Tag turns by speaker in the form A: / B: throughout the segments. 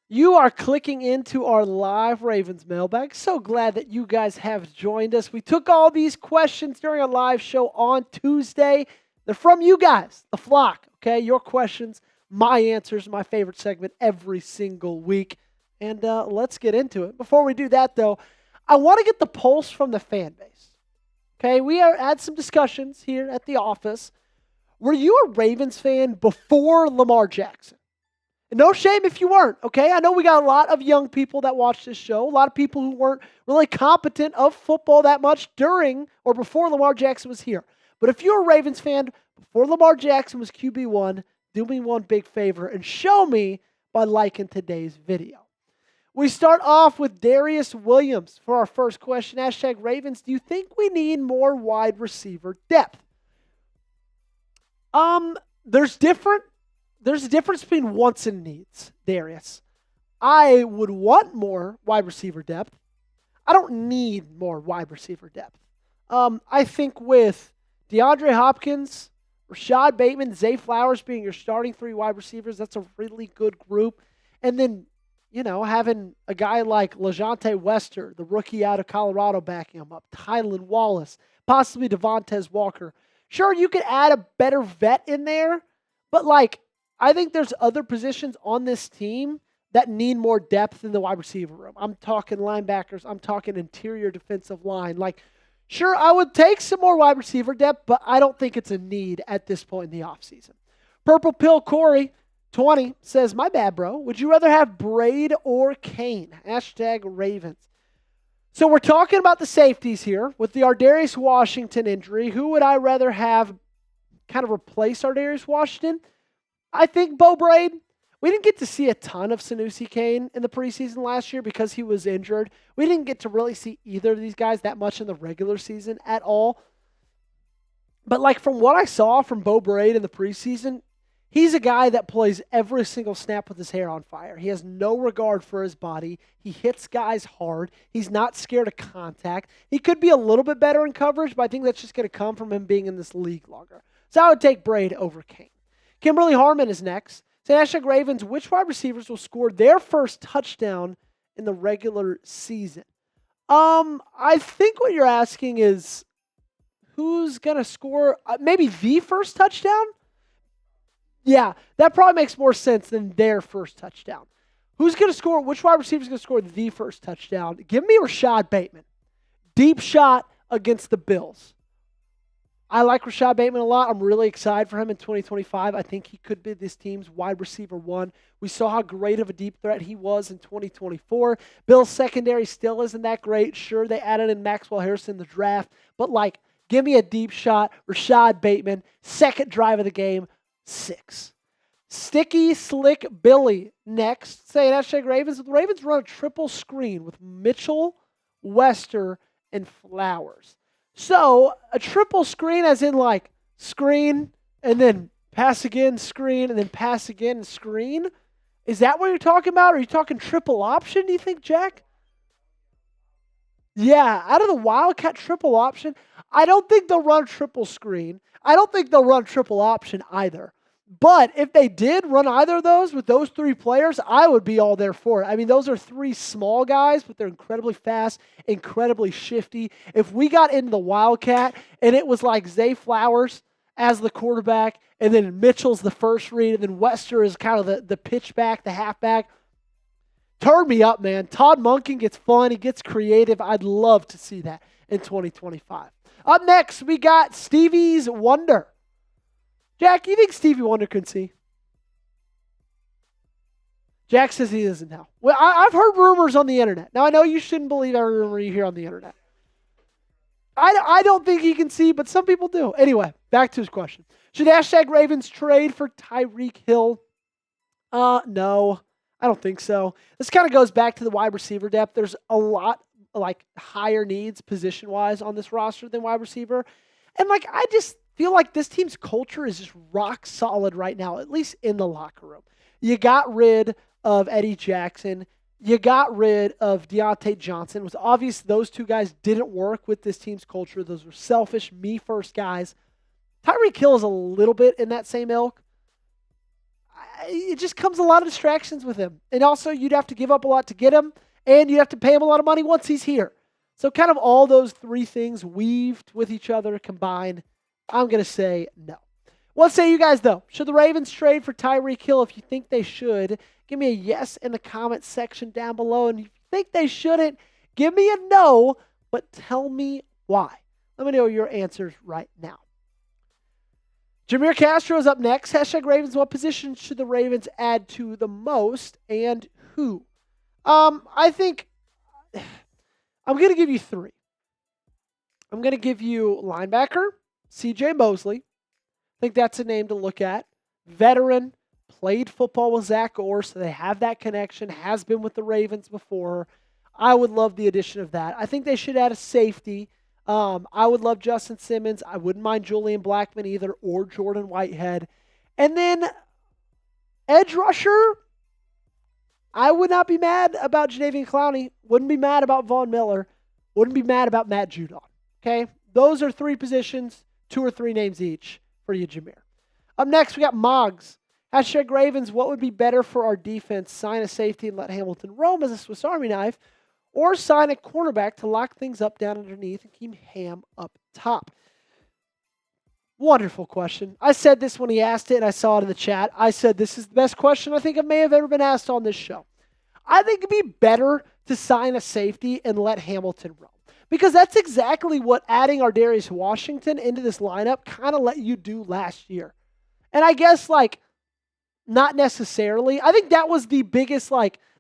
A: You are clicking into our live Ravens mailbag. So glad that you guys have joined us. We took all these questions during our live show on Tuesday. They're from you guys, the flock, okay? Your questions, my answers, my favorite segment every single week. And let's get into it. Before we do that, though, I want to get the pulse from the fan base. Okay, we had some discussions here at the office. Were you a Ravens fan before Lamar Jackson? And no shame if you weren't, okay? I know we got a lot of young people that watch this show, a lot of people who weren't really competent of football that much during or before Lamar Jackson was here. But if you're a Ravens fan before Lamar Jackson was QB1, do me one big favor and show me by liking today's video. We start off with Darius Williams for our first question. Hashtag Ravens, do you think we need more wide receiver depth? There's a difference between wants and needs, Darius. I would want more wide receiver depth. I don't need more wide receiver depth. I think with DeAndre Hopkins, Rashod Bateman, Zay Flowers being your starting three wide receivers, that's a really good group. And then, having a guy like LaJohntay Wester, the rookie out of Colorado, backing him up, Tylan Wallace, possibly Devontae Walker. Sure, you could add a better vet in there, but I think there's other positions on this team that need more depth in the wide receiver room. I'm talking linebackers. I'm talking interior defensive line. Sure, I would take some more wide receiver depth, but I don't think it's a need at this point in the offseason. Purple Pill Corey, 20, says, my bad, bro. Would you rather have Braid or Kane? Hashtag Ravens. So we're talking about the safeties here with the Ardarius Washington injury. Who would I rather have kind of replace Ardarius Washington? I think Bo Braid. We didn't get to see a ton of Sanusi Kane in the preseason last year because he was injured. We didn't get to really see either of these guys that much in the regular season at all. But from what I saw from Bo Braid in the preseason, he's a guy that plays every single snap with his hair on fire. He has no regard for his body. He hits guys hard. He's not scared of contact. He could be a little bit better in coverage, but I think that's just going to come from him being in this league longer. So I would take Braid over Kane. Kimberly Harmon is next. Say, hashtag Ravens, which wide receivers will score their first touchdown in the regular season? I think what you're asking is who's going to score maybe the first touchdown? Yeah, that probably makes more sense than their first touchdown. Who's going to score? Which wide receiver is going to score the first touchdown? Give me Rashod Bateman. Deep shot against the Bills. I like Rashod Bateman a lot. I'm really excited for him in 2025. I think he could be this team's wide receiver one. We saw how great of a deep threat he was in 2024. Bills secondary still isn't that great. Sure, they added in Maxwell Harrison in the draft, but give me a deep shot. Rashod Bateman, second drive of the game, 6. Sticky Slick Billy next. Saying hashtag Ravens. The Ravens run a triple screen with Mitchell, Wester, and Flowers. So, a triple screen as in screen and then pass again, screen, and then pass again, screen? Is that what you're talking about? Are you talking triple option, do you think, Jack? Yeah, out of the Wildcat triple option, I don't think they'll run triple screen. I don't think they'll run triple option either. But if they did run either of those with those three players, I would be all there for it. I mean, those are three small guys, but they're incredibly fast, incredibly shifty. If we got into the Wildcat and it was Zay Flowers as the quarterback, and then Mitchell's the first read, and then Wester is kind of the pitchback, the halfback, turn me up, man. Todd Monken gets fun. He gets creative. I'd love to see that in 2025. Up next, we got Stevie's Wonder. Jack, you think Stevie Wonder can see? Jack says he doesn't know. Well, I've heard rumors on the internet. Now, I know you shouldn't believe every rumor you hear on the internet. I don't think he can see, but some people do. Anyway, back to his question. Should hashtag Ravens trade for Tyreek Hill? No, I don't think so. This kind of goes back to the wide receiver depth. There's a lot higher needs position-wise on this roster than wide receiver. And I just feel like this team's culture is just rock solid right now, at least in the locker room. You got rid of Eddie Jackson. You got rid of Deontay Johnson. It was obvious those two guys didn't work with this team's culture. Those were selfish, me-first guys. Tyreek Hill is a little bit in that same ilk. It just comes a lot of distractions with him. And also, you'd have to give up a lot to get him, and you'd have to pay him a lot of money once he's here. So kind of all those three things weaved with each other combined, I'm going to say no. What say you guys, though? Should the Ravens trade for Tyreek Hill? If you think they should, give me a yes in the comments section down below. And if you think they shouldn't, give me a no, but tell me why. Let me know your answers right now. Jir Castro is up next. Hashtag Ravens. What position should the Ravens add to the most, and who? I think I'm going to give you three. I'm going to give you linebacker, C.J. Mosley. I think that's a name to look at. Veteran, played football with Zach Orr, so they have that connection, has been with the Ravens before. I would love the addition of that. I think they should add a safety. I would love Justin Simmons. I wouldn't mind Julian Blackmon either, or Jordan Whitehead. And then edge rusher, I would not be mad about Jadeveon Clowney. Wouldn't be mad about Von Miller. Wouldn't be mad about Matt Judon. Okay? Those are three positions, 2 or 3 names each for you, Jameer. Up next, we got Mogs. Hashtag Ravens, what would be better for our defense? Sign a safety and let Hamilton roam as a Swiss Army knife, or sign a cornerback to lock things up down underneath and keep Ham up top? Wonderful question. I said this when he asked it, and I saw it in the chat. I said this is the best question I think I may have ever been asked on this show. I think it'd be better to sign a safety and let Hamilton roam, because that's exactly what adding Ardarius Washington into this lineup kind of let you do last year. And I guess, not necessarily. I think that was the biggest,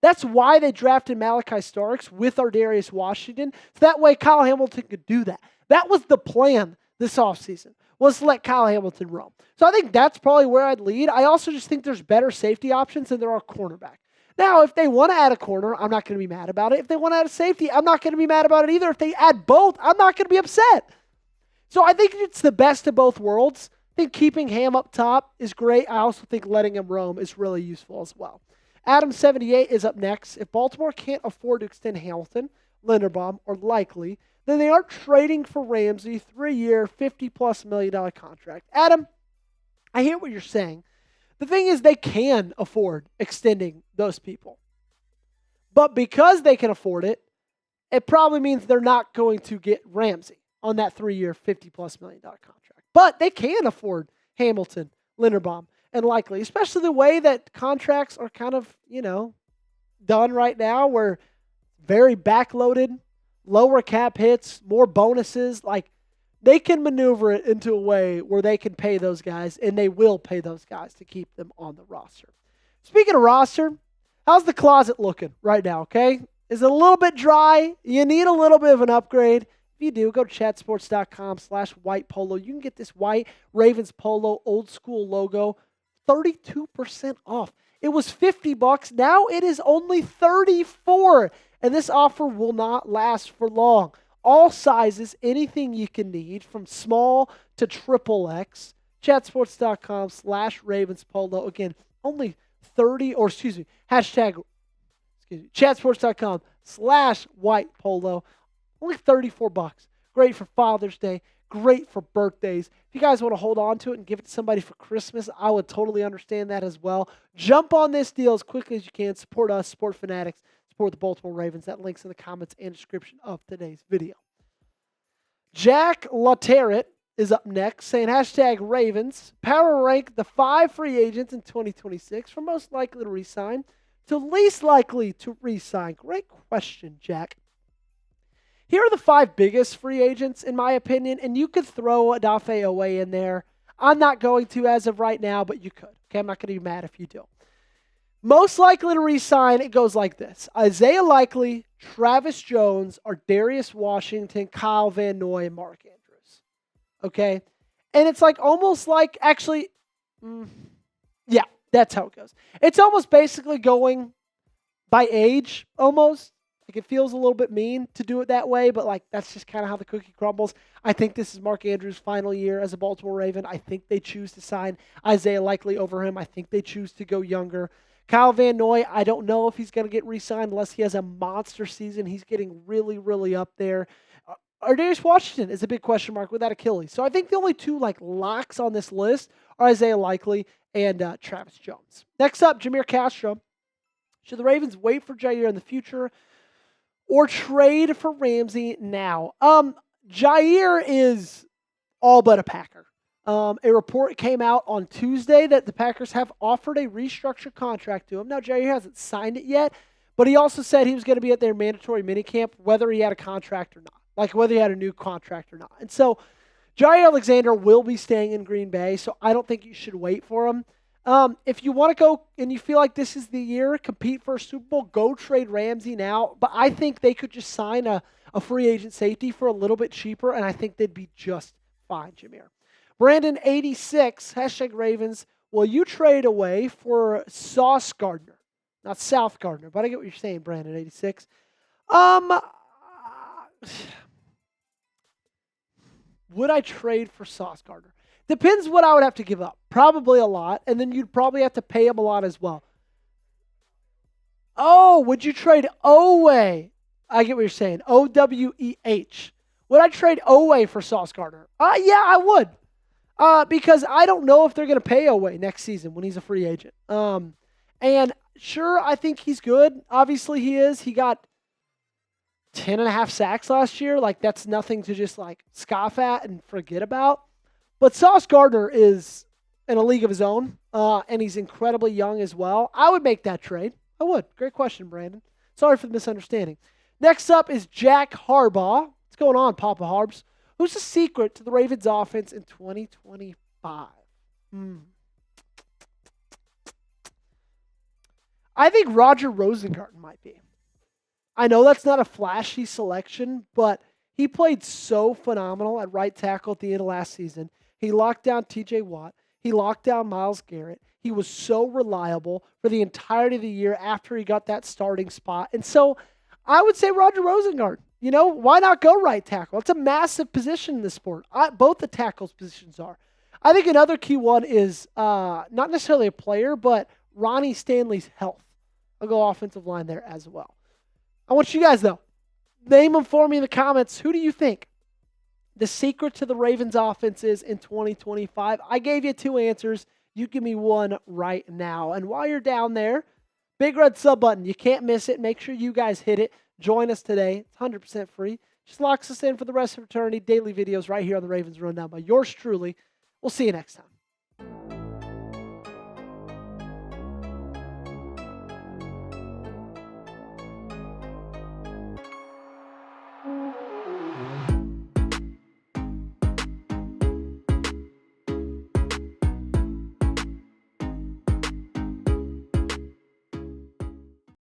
A: that's why they drafted Malachi Starks with Ardarius Washington. So that way Kyle Hamilton could do that. That was the plan this offseason, was to let Kyle Hamilton roam. So I think that's probably where I'd lead. I also just think there's better safety options than there are cornerback. Now, if they want to add a corner, I'm not going to be mad about it. If they want to add a safety, I'm not going to be mad about it either. If they add both, I'm not going to be upset. So I think it's the best of both worlds. I think keeping Ham up top is great. I also think letting him roam is really useful as well. Adam78 is up next. If Baltimore can't afford to extend Hamilton, Linderbaum, or Likely, then they are trading for Ramsey 3-year, $50+ million contract. Adam, I hear what you're saying. The thing is, they can afford extending those people. But because they can afford it, it probably means they're not going to get Ramsey on that 3-year, $50+ million contract. But they can afford Hamilton, Linderbaum, and Likely, especially the way that contracts are kind of, done right now, where very backloaded, lower cap hits, more bonuses. They can maneuver it into a way where they can pay those guys, and they will pay those guys to keep them on the roster. Speaking of roster, how's the closet looking right now, okay? Is it a little bit dry? You need a little bit of an upgrade. If you do, go to chatsports.com/white polo. You can get this white Ravens polo old school logo 32% off. It was $50. Now it is only $34. And this offer will not last for long. All sizes, anything you can need, from small to XXX. Chatsports.com/Ravens polo. Again, only chatsports.com/white polo. Only $34. Great for Father's Day. Great for birthdays. If you guys want to hold on to it and give it to somebody for Christmas, I would totally understand that as well. Jump on this deal as quickly as you can. Support us, support Fanatics, support the Baltimore Ravens. That link's in the comments and description of today's video. Jack Laterret is up next, saying hashtag Ravens. Power rank the 5 free agents in 2026 from most likely to re-sign to least likely to re-sign. Great question, Jack. Here are the 5 biggest free agents, in my opinion, and you could throw Odafe Oweh in there. I'm not going to as of right now, but you could. Okay, I'm not going to be mad if you do. Most likely to re-sign, it goes like this. Isaiah Likely, Travis Jones, Ardarius Washington, Kyle Van Noy, and Mark Andrews. Okay? And it's yeah, that's how it goes. It's almost basically going by age, almost. It feels a little bit mean to do it that way, but that's just kind of how the cookie crumbles. I think this is Mark Andrews' final year as a Baltimore Raven. I think they choose to sign Isaiah Likely over him. I think they choose to go younger. Kyle Van Noy, I don't know if he's going to get re-signed unless he has a monster season. He's getting really, really up there. Darius Washington is a big question mark with that Achilles. So I think the only two locks on this list are Isaiah Likely and Travis Jones. Next up, Jir Castro. Should the Ravens wait for Jair in the future or trade for Ramsey now? Jair is all but a Packer. A report came out on Tuesday that the Packers have offered a restructured contract to him. Now, Jair hasn't signed it yet, but he also said he was going to be at their mandatory minicamp whether he had a contract or not, whether he had a new contract or not. And so Jair Alexander will be staying in Green Bay, so I don't think you should wait for him. If you want to go and you feel like this is the year, compete for a Super Bowl, go trade Ramsey now. But I think they could just sign a free agent safety for a little bit cheaper, and I think they'd be just fine, Jameer. Brandon86, #Ravens, will you trade away for Sauce Gardner? Not South Gardner, but I get what you're saying, Brandon86. Would I trade for Sauce Gardner? Depends what I would have to give up. Probably a lot, and then you'd probably have to pay him a lot as well. Oh, would you trade Oweh? I get what you're saying. Oweh. Would I trade Oweh for Sauce Gardner? Yeah, I would. Because I don't know if they're going to pay Oweh next season when he's a free agent. And sure, I think he's good. Obviously, he is. He got 10.5 sacks last year. That's nothing to just scoff at and forget about. But Sauce Gardner is in a league of his own, and he's incredibly young as well. I would make that trade. I would. Great question, Brandon. Sorry for the misunderstanding. Next up is Jack Harbaugh. What's going on, Papa Harbs? Who's the secret to the Ravens offense in 2025? I think Roger Rosengarten might be. I know that's not a flashy selection, but he played so phenomenal at right tackle at the end of last season. He locked down TJ Watt. He locked down Myles Garrett. He was so reliable for the entirety of the year after he got that starting spot. And so I would say Roger Rosengarten. Why not go right tackle? It's a massive position in the sport. Both the tackles positions are. I think another key one is not necessarily a player, but Ronnie Stanley's health. I'll go offensive line there as well. I want you guys, though, name them for me in the comments. Who do you think the secret to the Ravens offense is in 2025? I gave you 2 answers. You give me one right now. And while you're down there, big red sub button. You can't miss it. Make sure you guys hit it. Join us today. It's 100% free. Just locks us in for the rest of eternity. Daily videos right here on the Ravens Rundown by yours truly. We'll see you next time.